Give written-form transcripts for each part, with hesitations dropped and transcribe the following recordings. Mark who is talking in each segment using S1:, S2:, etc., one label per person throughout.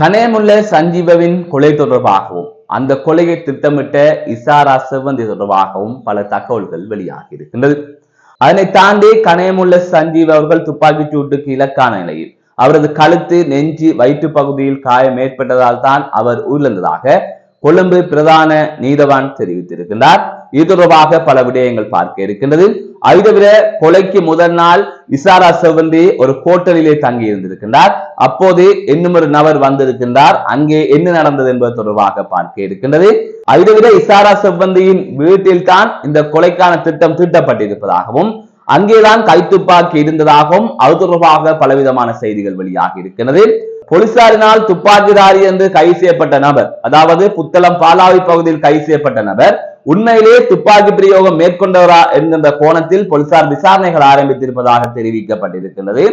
S1: கனேமுல்ல சஞ்சீவவின் கொலை தொடர்பாகவும் அந்த கொலையை திட்டமிட்ட இசாரா செவ்வந்தி தொடர்பாகவும் பல தகவல்கள் வெளியாகி இருக்கின்றது. அதனை தாண்டி கனேமுல்ல சஞ்சீவ் அவர்கள் துப்பாக்கிச் சூட்டுக்கு இலக்கான நிலையில் அவரது கழுத்து, நெஞ்சு, வயிற்று பகுதியில் காயம் ஏற்பட்டதால் தான் அவர் உயிரிழந்ததாக கொழும்பு பிரதான நீதவான் தெரிவித்திருக்கின்றார். இது தொடர்பாக பல விடயங்கள் பார்க்க இருக்கின்றது. அதை தவிர கொலைக்கு முதல் நாள் இசாரா செவ்வந்தி ஒரு ஹோட்டலிலே தங்கி இருந்திருக்கின்றார். அப்போது இன்னும் ஒரு நபர் வந்திருக்கின்றார். அங்கே என்ன நடந்தது என்பது தொடர்பாக பார்க்க இருக்கின்றது. அதை தவிர இசாரா செவ்வந்தியின் வீட்டில் தான் இந்த கொலைக்கான திட்டம் தீட்டப்பட்டிருப்பதாகவும் அங்கேதான் கைத்துப்பாக்கி இருந்ததாகவும் அது தொடர்பாக பலவிதமான செய்திகள் வெளியாகி இருக்கின்றது. போலீசாரினால் துப்பாக்கிதாரி என்று கைது செய்யப்பட்ட நபர், அதாவது புத்தளம் பாலாவி பகுதியில் கைது செய்யப்பட்ட நபர் உண்மையிலே துப்பாக்கி பிரயோகம் மேற்கொண்டவரா என்கின்ற கோணத்தில் போலீசார் விசாரணைகள் ஆரம்பித்திருப்பதாக தெரிவிக்கப்பட்டிருக்கின்றது.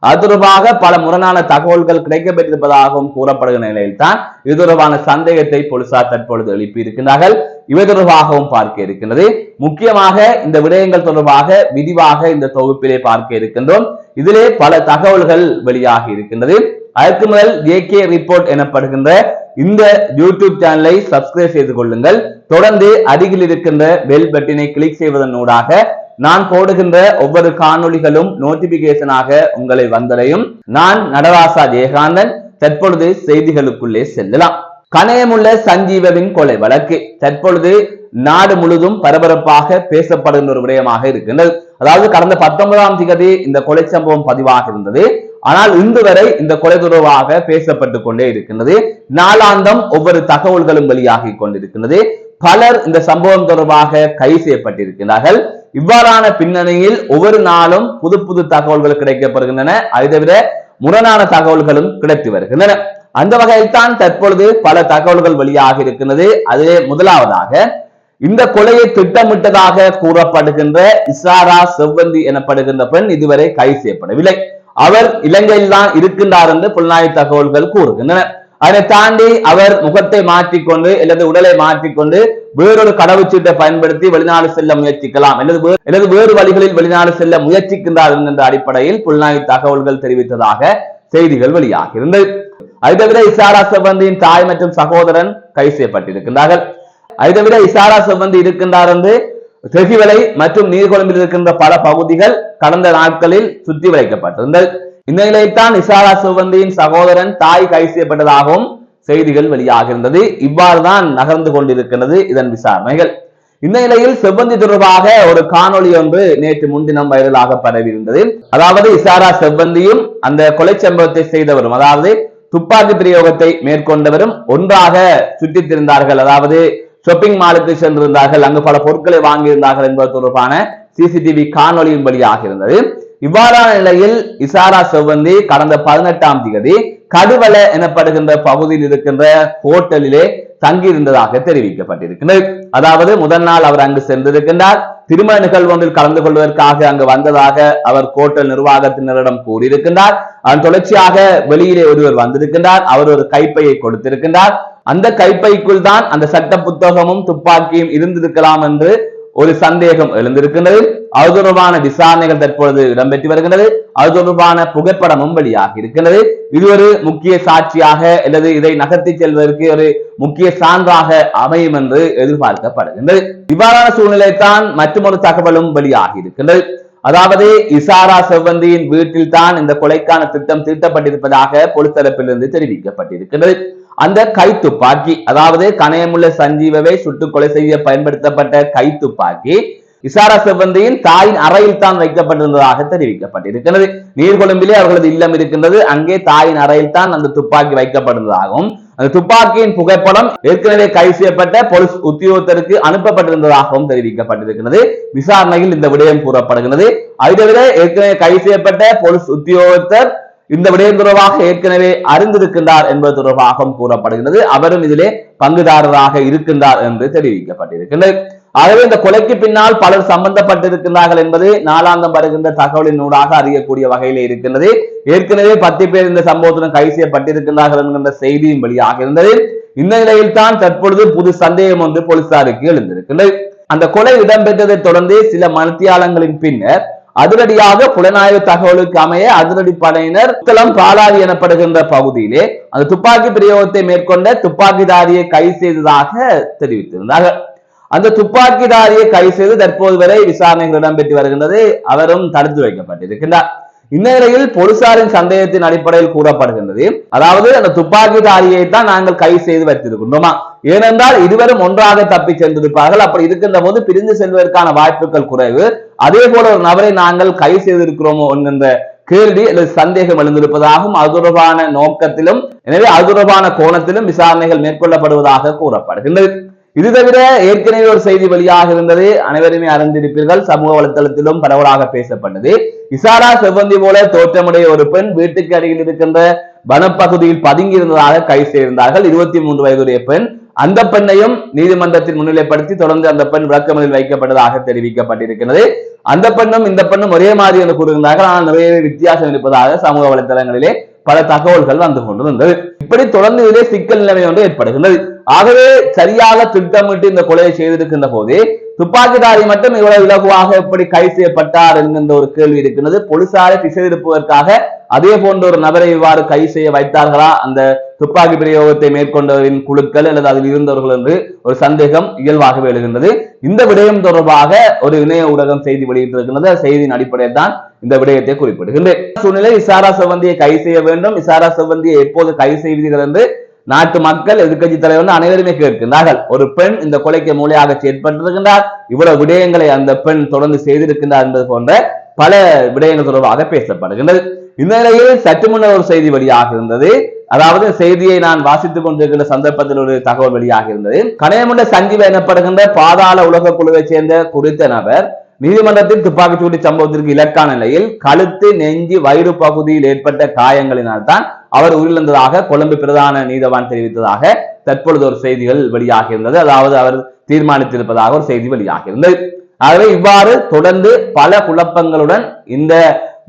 S1: அது தொடர்பாக பல முரணான தகவல்கள் கிடைக்கப்பட்டிருப்பதாகவும் கூறப்படுகிற நிலையில் தான் இது தொடர்பான சந்தேகத்தை போலீசார் தற்பொழுது எழுப்பியிருக்கிறார்கள். இவை தொடர்பாகவும் பார்க்க இருக்கின்றது. முக்கியமாக இந்த விடயங்கள் தொடர்பாக விரிவாக இந்த தொகுப்பிலே பார்க்க இருக்கின்றோம். இதிலே பல தகவல்கள் வெளியாகி இருக்கின்றது. அதற்கு முதல் ஜேகே ரிப்போர்ட் எனப்படுகின்ற இந்த யூடியூப் சேனலை சப்ஸ்கிரைப் செய்து கொள்ளுங்கள். தொடர்ந்து அருகில் இருக்கின்ற பெல் பட்டனை கிளிக் செய்வதன் ஊடாக நான் போடுகின்ற ஒவ்வொரு காணொளிகளும் நோட்டிபிகேஷனாக உங்களை வந்தடையும். நான் நடராசா ஜெயகாந்தன். தற்பொழுது செய்திகளுக்குள்ளே செல்லலாம். கனேமுல்ல சஞ்சீவவின் கொலை வழக்கு தற்பொழுது நாடு முழுதும் பரபரப்பாக பேசப்படுகின்ற ஒரு விடயமாக இருக்கின்றது. அதாவது கடந்த 19ஆம் தேதி இந்த கொலை சம்பவம் பதிவாக இருந்தது. ஆனால் இன்று வரை இந்த கொலை தொடர்பாக பேசப்பட்டுக் கொண்டே இருக்கின்றது. நாளாந்தம் ஒவ்வொரு தகவல்களும் வெளியாகி கொண்டிருக்கின்றது. பலர் இந்த சம்பவம் தொடர்பாக கைது செய்யப்பட்டிருக்கிறார்கள். இவ்வாறான பின்னணியில் ஒவ்வொரு நாளும் புது புது தகவல்கள் கிடைக்கப்படுகின்றன. அதை தவிர முரணான தகவல்களும் கிடைத்து வருகின்றன. அந்த வகையில் தான் தற்பொழுது பல தகவல்கள் வெளியாக இருக்கின்றது. அதிலே முதலாவதாக இந்த கொலையை திட்டமிட்டதாக கூறப்படுகின்ற இசாரா செவ்வந்தி எனப்படுகின்ற பெண் இதுவரை கைது செய்யப்படவில்லை. அவர் இலங்கையில் தான் இருக்கின்றார் என்று புலனாய்வு தகவல்கள் கூறுகின்றன. அதை தாண்டி அவர் முகத்தை மாற்றிக்கொண்டு அல்லது உடலை மாற்றிக்கொண்டு வேறொரு கடவுச்சீட்டை பயன்படுத்தி வெளிநாடு செல்ல முயற்சிக்கலாம் அல்லது வேறு வழிகளில் வெளிநாடு செல்ல முயற்சிக்கின்றார் என்கின்ற அடிப்படையில் புலனாய்வு தகவல்கள் தெரிவித்ததாக செய்திகள் வெளியாகி இருந்தது. அதை தவிர இசாரா செவ்வந்தியின் தாய் மற்றும் சகோதரன் கைது செய்யப்பட்டிருக்கின்றார்கள். அதை தவிர இசாரா செவ்வந்தி இருக்கின்றார் என்று தெஹிவலை மற்றும் நீர்கொழும்பில் இருக்கின்ற பல பகுதிகள் கடந்த நாட்களில் சுற்றி வளைக்கப்பட்டிருந்தது. இந்த நிலையில் தான் இசாரா செவ்வந்தியின் சகோதரன் தாய் கைது செய்யப்பட்டதாகவும் செய்திகள் வெளியாகிருந்தது. இவ்வாறுதான் நகர்ந்து கொண்டிருக்கிறது இதன் விசாரணைகள். இந்த நிலையில் செவ்வந்தி தொடர்பாக ஒரு காணொளி ஒன்று நேற்று முன்தினம் வைரலாக பரவி இருந்தது. அதாவது இசாரா செவ்வந்தியும் அந்த கொலை சம்பவத்தை செய்தவரும், அதாவது துப்பாக்கி பிரயோகத்தை மேற்கொண்டவரும் ஒன்றாக சுற்றித் திரிந்தார்கள். அதாவது ஷாப்பிங் மாலுக்கு சென்றிருந்தார்கள், அங்கு பல பொருட்களை வாங்கியிருந்தார்கள் என்பது தொடர்பான சிசிடிவி காணொலியின் வழியாக இருந்தது. இவ்வாறான நிலையில் இசாரா செவ்வந்தி கடந்த 18ஆம் தேதி கடுவல எனப்படுகின்ற பகுதியில் இருக்கின்ற ஹோட்டலிலே தங்கியிருந்ததாக தெரிவிக்கப்பட்டிருக்கிறது. அதாவது முதல் நாள் அவர் அங்கு சென்றிருக்கின்றார். திருமண நிகழ்வு ஒன்றில் கலந்து கொள்வதற்காக அங்கு வந்ததாக அவர் ஹோட்டல் நிர்வாகத்தினரிடம் கூறியிருக்கின்றார். அதன் தொடர்ச்சியாக வெளியிலே ஒருவர் வந்திருக்கின்றார். அவர் ஒரு கைப்பையை கொடுத்திருக்கின்றார். அந்த கைப்பைக்குள் தான் அந்த சட்ட புத்தகமும் துப்பாக்கியும் இருந்திருக்கலாம் என்று ஒரு சந்தேகம் எழுந்திருக்கின்றது. அது தொடர்பான விசாரணைகள் தற்பொழுது இடம்பெற்று வருகின்றது. அது தொடர்பான புகைப்படமும் வெளியாகி இருக்கின்றது. இது ஒரு முக்கிய சாட்சியாக அல்லது இதை நகர்த்தி செல்வதற்கு ஒரு முக்கிய சான்றாக அமையும் என்று எதிர்பார்க்கப்படுகின்றது. இவ்வாறான சூழ்நிலை தான் மற்றொரு தகவலும் வெளியாகி இருக்கின்றது. அதாவது இசாரா செவ்வந்தியின் வீட்டில் தான் இந்த கொலைக்கான திட்டம் தீட்டப்பட்டிருப்பதாக போலீஸ் தரப்பிலிருந்து தெரிவிக்கப்பட்டிருக்கின்றது. அந்த கைத்துப்பாக்கி, அதாவது கனேமுல்ல சஞ்சீவவை சுட்டுக் கொலை செய்ய பயன்படுத்தப்பட்ட கைத்துப்பாக்கி இசாரா செவ்வந்தியின் தாயின் அறையில் தான் வைக்கப்பட்டிருந்ததாக தெரிவிக்கப்பட்டிருக்கிறது. நீர்கொழும்பிலே அவர்களது இல்லம் இருக்கின்றது. அங்கே தாயின் அறையில் தான் அந்த துப்பாக்கி வைக்கப்பட்டிருந்ததாகவும் அந்த துப்பாக்கியின் புகைப்படம் ஏற்கனவே கைது செய்யப்பட்ட போலீஸ் உத்தியோகத்தருக்கு அனுப்பப்பட்டிருந்ததாகவும் தெரிவிக்கப்பட்டிருக்கிறது. விசாரணையில் இந்த விடயம் கூறப்படுகிறது. அதை தவிர ஏற்கனவே கைது செய்யப்பட்ட போலீஸ் உத்தியோகத்தர் இந்த விடயம் தொடர்பாக ஏற்கனவே அறிந்திருக்கின்றார் என்பது தொடர்பாகவும் கூறப்படுகிறது. அவரும் இதிலே பங்குதாரராக இருக்கின்றார் என்று தெரிவிக்கப்பட்டிருக்கிறது. ஆகவே இந்த கொலைக்கு பின்னால் பலர் சம்பந்தப்பட்டிருக்கிறார்கள் என்பது நாளாந்தம் வருகின்ற தகவலின் ஊடாக அறியக்கூடிய வகையிலே இருக்கின்றது. ஏற்கனவே 10 பேர் இந்த சம்பவத்துடன் கைது செய்யப்பட்டிருக்கிறார்கள் என்கின்ற செய்தியும் வெளியாக இருந்தது. இந்த நிலையில் தான் தற்பொழுது புது சந்தேகம் ஒன்று போலீசாருக்கு எழுந்திருக்கின்றது. அந்த கொலை இடம்பெற்றதை தொடர்ந்து சில மணித்தியாலங்களின் பின்னர் அதிரடியாக புலனாய்வு தகவலுக்கு அமைய அதிரடி படையினர் புத்தளம் பாலாரி எனப்படுகின்ற பகுதியிலே அந்த துப்பாக்கி பிரயோகத்தை மேற்கொண்ட துப்பாக்கிதாரியை கைது செய்ததாக தெரிவித்திருந்தார்கள். அந்த துப்பாக்கிதாரியை கைது செய்து தற்போது வரை விசாரணைகள் இடம்பெற்று வருகின்றது. அவரும் தடுத்து வைக்கப்பட்டிருக்கின்றார். இந்நிலையில் போலீசாரின் சந்தேகத்தின் அடிப்படையில் கூறப்படுகின்றது, அதாவது அந்த துப்பாக்கிதாரியை தான் நாங்கள் கைது செய்து வைத்திருக்கின்றோமா, ஏனென்றால் இருவரும் ஒன்றாக தப்பி சென்றிருப்பார்கள். அப்படி இருக்கின்ற போது பிரிந்து செல்வதற்கான வாய்ப்புகள் குறைவு. அதே போல ஒரு நபரை நாங்கள் கைது செய்திருக்கிறோமோ என்கின்ற கேள்வி அல்லது சந்தேகம் எழுந்திருப்பதாகவும் அது தொடர்பான நோக்கத்திலும் எனவே அது தொடர்பான கோணத்திலும் விசாரணைகள் மேற்கொள்ளப்படுவதாக கூறப்படுகின்றது. இது தவிர ஏற்கனவே ஒரு செய்தி வெளியாக இருந்தது, அனைவருமே அறிந்திருப்பீர்கள், சமூக வலைதளத்திலும் பரவலாக பேசப்பட்டது. இசாரா செவ்வந்தி போல தோற்றமுடைய ஒரு பெண் வீட்டுக்கு அருகில் இருக்கின்ற வனப்பகுதியில் பதுங்கி இருந்ததாக கைது செய்திருந்தார்கள். 23 வயதுடைய பெண். அந்த பெண்ணையும் நீதிமன்றத்தில் முன்னிலைப்படுத்தி தொடர்ந்து அந்த பெண் விளக்கமறியலில் வைக்கப்பட்டதாக தெரிவிக்கப்பட்டிருக்கிறது. அந்த பெண்ணும் இந்த பெண்ணும் ஒரே மாதிரி என்று கூறுகின்றார்கள், ஆனால் நிறைய வித்தியாசம் இருப்பதாக சமூக வலைதளங்களிலே பல தகவல்கள் வந்து கொண்டிருந்தது. இப்படி தொடர்ந்து இதிலே சிக்கல் நிலைமை ஒன்று ஏற்படுகின்றது. ஆகவே சரியாக திட்டமிட்டு இந்த கொலையை செய்திருக்கின்ற போது துப்பாக்கிதாரி மட்டும் இவ்வளவு இலகுவாக எப்படி கைது செய்யப்பட்டார் என்கின்ற ஒரு கேள்வி இருக்கின்றது. போலீசாரை திசை திருப்புவதற்காக அதே போன்ற ஒரு நபரை இவ்வாறு கைது செய்ய வைத்தார்களா அந்த துப்பாக்கி பிரயோகத்தை மேற்கொண்டவரின் குழுக்கள் அல்லது அதில் இருந்தவர்கள் என்று ஒரு சந்தேகம் இயல்பாகவே எழுகின்றது. இந்த விடயம் தொடர்பாக ஒரு இணைய ஊடகம் செய்தி வெளியிட்டிருக்கின்றது. செய்தியின் அடிப்படையில் தான் இந்த விடயத்தை குறிப்பிடுகின்றேன். சூழ்நிலை இசாரா செவ்வந்தியை கைது செய்ய வேண்டும், இசாரா செவ்வந்தியை எப்போது கைது செய்வீர்கள் என்று நாட்டு மக்கள், எதிர்கட்சி தலைவர் அனைவருமே கேட்கின்றார்கள். ஒரு பெண் இந்த கொலைக்கு மூளையாக செயற்பட்டிருக்கின்றார், இவ்வளவு விடயங்களை அந்த பெண் தொடர்ந்து செய்திருக்கின்றார் என்பது போன்ற பல விடயங்கள் தொடர்பாக பேசப்படுகின்றது. இந்த நிலையில் சற்று முன்னர் ஒரு செய்தி வெளியாக இருந்தது. அதாவது செய்தியை நான் வாசித்துக் கொண்டிருக்கின்ற சந்தர்ப்பத்தில் ஒரு தகவல் வெளியாக இருந்தது. கணையமுண்ட சஞ்சீவ எனப்படுகின்ற பாதாள உலக குழுவை சேர்ந்த குறித்த நபர் நீதிமன்றத்தில் துப்பாக்கிச்சூடு சம்பவத்திற்கு இலக்கான நிலையில் கழுத்து, நெஞ்சு, வயிறு பகுதியில் ஏற்பட்ட காயங்களினால் தான் அவர் உயிரிழந்ததாக கொழும்பு பிரதான நீதவான் தெரிவித்ததாக தற்பொழுது ஒரு செய்திகள் வெளியாக இருந்தது. அதாவது அவர் தீர்மானித்திருப்பதாக ஒரு செய்தி வெளியாக இருந்தது. ஆகவே இவ்வாறு தொடர்ந்து பல குழப்பங்களுடன் இந்த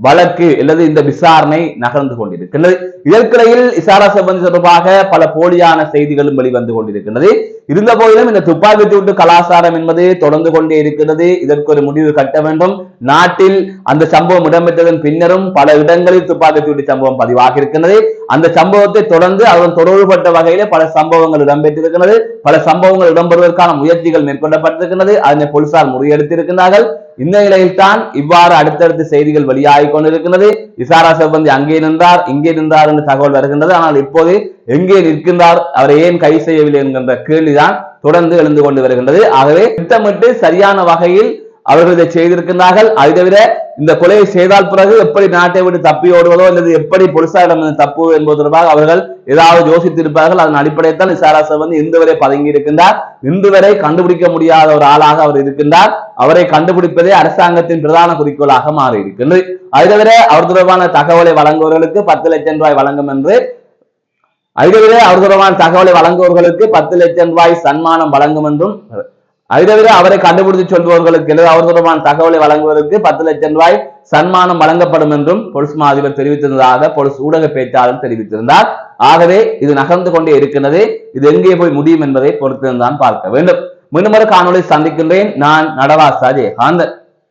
S1: வழக்கு அல்லது இந்த விசாரணை நகர்ந்து கொண்டிருக்கின்றது. இதற்கிடையில் இசாரா செவ்வந்தி தொடர்பாக பல போலியான செய்திகளும் வெளிவந்து கொண்டிருக்கின்றது. இருந்த போதிலும் இந்த துப்பாக்கிச்சூட்டு கலாச்சாரம் என்பது தொடர்ந்து கொண்டே இருக்கிறது. இதற்கு ஒரு முடிவு கட்ட வேண்டும். நாட்டில் அந்த சம்பவம் இடம்பெற்றதன் பின்னரும் பல இடங்களில் துப்பாக்கிச்சூட்டு சம்பவம் பதிவாகி இருக்கின்றது. அந்த சம்பவத்தை தொடர்ந்து அதன் தொடர்புபட்ட வகையிலே பல சம்பவங்கள் இடம்பெற்றிருக்கிறது. பல சம்பவங்கள் இடம்பெறுவதற்கான முயற்சிகள் மேற்கொள்ளப்பட்டிருக்கிறது. அதனை போலீசார் முறியடித்திருக்கிறார்கள். இந்த நிலையில் தான் இவ்வாறு அடுத்தடுத்து செய்திகள் வெளியாகி கொண்டிருக்கிறது. இசாரா செவ்வந்தி அங்கே நின்றார், இங்கே நின்றார் என்று தகவல் வருகின்றது. ஆனால் இப்போது எங்கே நிற்கின்றார், அவரை ஏன் கைது செய்யவில்லை என்கின்ற கேள்விதான் தொடர்ந்து எழுந்து கொண்டு வருகின்றது. ஆகவே திட்டமிட்டு சரியான வகையில் அவர்கள் இதை செய்திருக்கிறார்கள். அதை தவிர இந்த கொலையை செய்தால் பிறகு எப்படி நாட்டை விட்டு தப்பி ஓடுவதோ அல்லது எப்படி போலீசாரிடம் தப்பு என்பது தொடர்பாக அவர்கள் ஏதாவது யோசித்திருப்பார்கள். அதன் அடிப்படையில் தான் இசாரா செவ்வந்தி இன்று வரை பதுங்கி இருக்கின்றார். இன்று வரை கண்டுபிடிக்க முடியாத ஒரு ஆளாக அவர் இருக்கின்றார். அவரை கண்டுபிடிப்பதே அரசாங்கத்தின் பிரதான குறிக்கோளாக மாறி இருக்கின்றது. அதை தவிர அவர் தொடர்பான தகவலை வழங்குவவர்களுக்கு 10 லட்சம் ரூபாய் வழங்கும் என்று அதுதவிர அவர் தொடர்பான தகவலை வழங்குவவர்களுக்கு 10 லட்சம் ரூபாய் சன்மானம் வழங்கும் என்றும் அதுதவிர அவரை கண்டுபிடித்து சொல்பவர்களுக்கு அவர் தொடர்பான தகவலை வழங்குவதற்கு 10 லட்சம் ரூபாய் சன்மானம் வழங்கப்படும் என்றும் பொலிஸ் மா அதிபர் தெரிவித்திருந்ததாக பொலிஸ் ஊடக பேச்சாளர் தெரிவித்திருந்தார். ஆகவே இது நகர்ந்து கொண்டே இருக்கிறது. இது எங்கே போய் முடியும் என்பதை பொறுத்திருந்தான் பார்க்க வேண்டும். மீண்டும் ஒரு காணொலி சந்திக்கின்றேன். நான் நடவாசா ஜெயகாந்தன்.